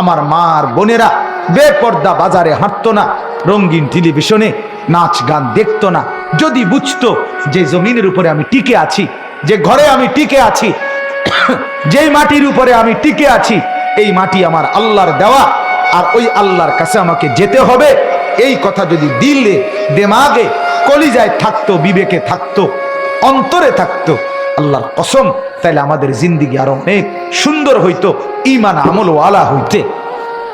আমার মার বোনেরা বেপর্দা বাজারে হাঁটতো না, রঙিন টেলিভিশনে নাচ গান দেখতো না। যদি বুঝতো যে জমিনের উপরে আমি টিকে আছি, যে ঘরে আমি টিকে আছি, যেই মাটির উপরে আমি টিকে আছি, এই মাটি আমার আল্লাহর দেওয়া, আর ওই আল্লাহর কাছে আমাকে যেতে হবে, এই কথা যদি দিলে, দেমাগে, কলিজায় থাকতো, বিবেকে থাকতো, অন্তরে থাকতো, আল্লাহর কসম, তাইলে আমাদের জিন্দিগি আরো অনেক সুন্দর হইতো, ঈমান আমল ওয়ালা হইতে।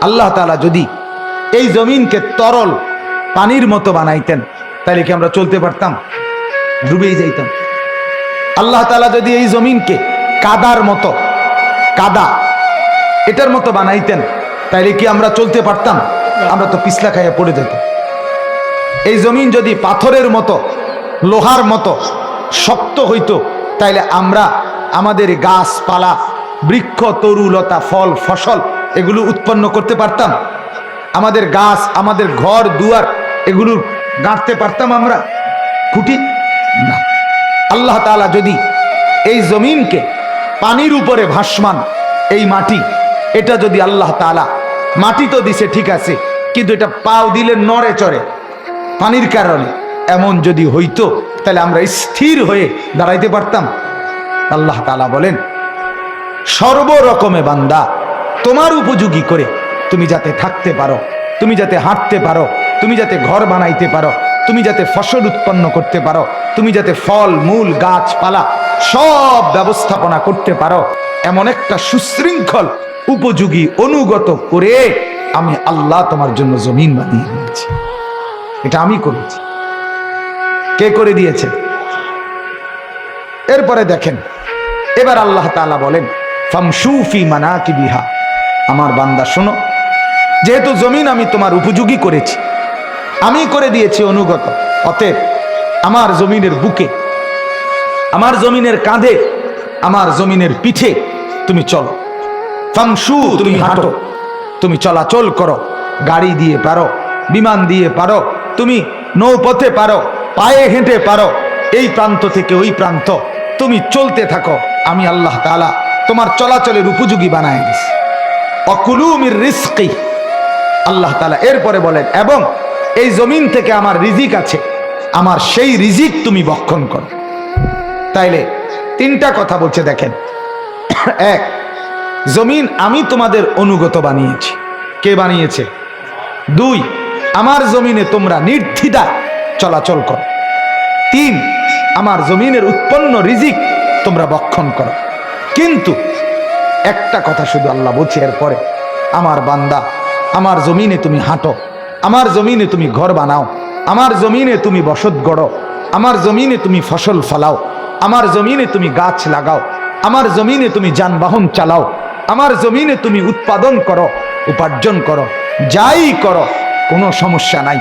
আল্লাহ তাআলা যদি এই জমিনকে তরল পানির মতো বানাইতেন, তাহলে কি আমরা চলতে পারতাম? ডুবেই যাইতাম। আল্লাহ তাআলা যদি এই জমিনকে কাদার মতো, কাদা এটার মতো বানাইতেন, তাইলে কি আমরা চলতে পারতাম? আমরা তো পিছলা খাইয়া পড়ে যেতাম। এই জমিন যদি পাথরের মতো, লোহার মতো শক্ত হইতো, তাইলে আমরা আমাদের গাছপালা, বৃক্ষ, তরুলতা, ফল, ফসল এগুলো উৎপন্ন করতে পারতাম? আমাদের গাছ, আমাদের ঘর দুয়ার এগুলো গাঁথতে পারতাম আমরা খুঁটি? না। আল্লাহ তাআলা যদি এই জমিনকে পানির উপরে ভাসমান এই মাটি, এটা যদি আল্লাহ তাআলা, মাটি তো দিছে ঠিক আছে, কিন্তু এটা পাও দিলে নড়ে চড়ে পানির কারণে, এমন যদি হইতো, তাহলে আমরা স্থির হয়ে দাঁড়াইতে পারতাম? আল্লাহ তাআলা বলেন, সর্বরকমে বান্দা তোমার উপযোগী করে তুমি যাতে থাকতে পারো, তুমি যাতে হাঁটতে পারো, তুমি যাতে ঘর বানাইতে পারো, তুমি যাতে ফসল উৎপন্ন করতে পারো, তুমি যাতে ফল মূল গাছপালা সব ব্যবস্থাপনা করতে পারো, এমন একটা সুশৃঙ্খল উপযোগী অনুগত করে আমি আল্লাহ তোমার জন্য জমিন বানিয়ে দিয়েছি। এটা আমি করেছি। কে করে দিয়েছে? এরপরে দেখেন, এবার আল্লাহ তাআলা বলেন, ফামশু ফি মানাকিবিহা, আমার বান্দা শোনো, যেহেতু জমিন আমি তোমার উপযোগী করেছি, আমি করে দিয়েছি অনুগত, অতএব আমার জমিনের বুকে, আমার জমিনের কাঁধে, আমার জমিনের পিঠে তুমি চলো। ফামশু, তুমি হাঁটো, তুমি চলাচল করো, গাড়ি দিয়ে পারো, বিমান দিয়ে পারো, তুমি নৌপথে পারো, পায়ে হেঁটে পারো, এই প্রান্ত থেকে ওই প্রান্ত তুমি চলতে থাকো। আমি আল্লাহ তাআলা তোমার চলাচলের উপযোগী বানায় দিয়েছি। অকুলু মির রিজকি, আল্লাহ তাআলা এরপরে বলেন, এবং এই জমিন থেকে আমার রিজিক আছে, আমার সেই রিজিক তুমি ভক্ষণ করো। তাইলে তিনটা কথা বলছে দেখেন। এক, জমিন আমি তোমাদের অনুগত বানিয়েছি। কে বানিয়েছে? দুই, আমার জমিনে তোমরা নির্দ্বিধায় চলাচল করো। তিন, আমার জমিনের উৎপন্ন রিজিক তোমরা ভক্ষণ করো। কিন্তু একটা কথা শুধু আল্লাহ বলছে এরপরে, আমার বান্দা, আমার জমিনে তুমি হাঁটো, আমার জমিনে তুমি ঘর বানাও, আমার জমিনে তুমি বসত গড়ো, আমার জমিনে তুমি ফসল ফলাও, আমার জমিনে তুমি গাছ লাগাও, আমার জমিনে তুমি যানবাহন চালাও, আমার জমিনে তুমি উৎপাদন করো, উপার্জন করো, যাই করো, কোনো সমস্যা নাই,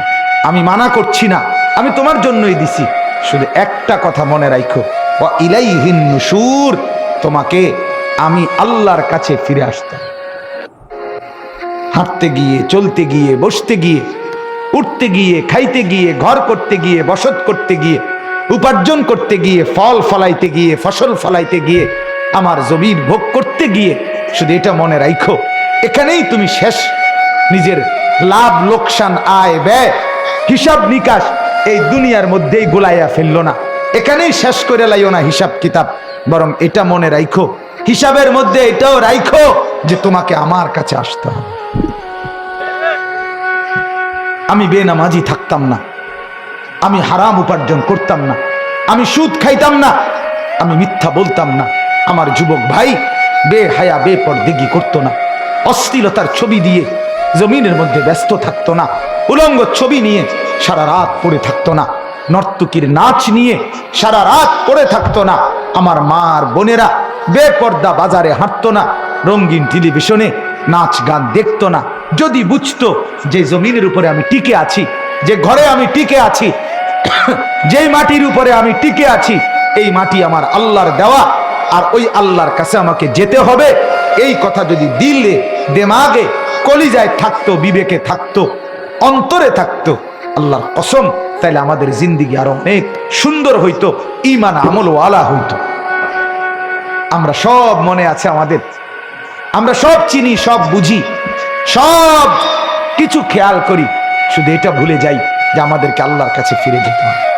আমি মানা করছি না, আমি তোমার জন্যই দিছি। শুধু একটা কথা মনে রাখো, ওয়া ইলাইহিন নুশুর, তোমাকে আমি আল্লাহর কাছে ফিরে আসতাম। হাঁটতে গিয়ে, চলতে গিয়ে, বসতে গিয়ে, উঠতে গিয়ে, খাইতে গিয়ে, ঘর করতে গিয়ে, বসত করতে গিয়ে, উপার্জন করতে গিয়ে, ফল ফলাইতে গিয়ে, ফসল ফলাইতে গিয়ে, আমার জমির ভোগ করতে গিয়ে, শুধু এটা মনে রাখো, এখানেই তুমি শেষ। নিজের লাভ লোকসান, আয় ব্যয়, হিসাব নিকাশ এই দুনিয়ার মধ্যেই গোলাইয়া ফেললো না, এখানেই শেষ করে লাইও না হিসাব কিতাব, বরং এটা মনে রাখো, হিসাবের মধ্যে এটাও রাখো যে তোমাকে আমার কাছে আসতে হবে। আমি বেনামাজি থাকতাম না, আমি হারাম উপার্জন করতাম না, আমি সুদ খাইতাম না, আমি মিথ্যা বলতাম না, আমার যুবক ভাই বেহায়া বেপরদেগি করতো না, অশ্লীলতার ছবি দিয়ে জমিনের মধ্যে ব্যস্ত থাকতো না, উলঙ্গ ছবি নিয়ে সারা রাত পড়ে থাকতো না, নর্তকীর নাচ নিয়ে সারা রাত পড়ে থাকতো না, আমার মার বোনেরা বেপর্দা বাজারে হাঁটতো না, রঙিন টেলিভিশনে নাচ গান দেখতো না। যদি বুঝতো যে জমিনের উপরে আমি টিকে আছি, যে ঘরে আমি টিকে আছি, যেই মাটির উপরে আমি টিকে আছি, এই মাটি আমার আল্লাহর দেওয়া, আর ওই আল্লাহর কাছে আমাকে যেতে হবে, এই কথা যদি দিলে, দেমাগে, কলিজায় থাকতো, বিবেকে থাকতো, অন্তরে থাকতো, আল্লাহর কসম, তাইলে আমাদের জিন্দিগি আরো অনেক সুন্দর হইতো, ঈমান আমল ওয়ালা হইতো। আমরা সব মনে আছে আমাদের, আমরা সব চিনি, সব বুঝি, সব কিছু খেয়াল করি, শুধু এটা ভুলে যাই যে আমাদেরকে আল্লাহর কাছে ফিরে যেতে হবে।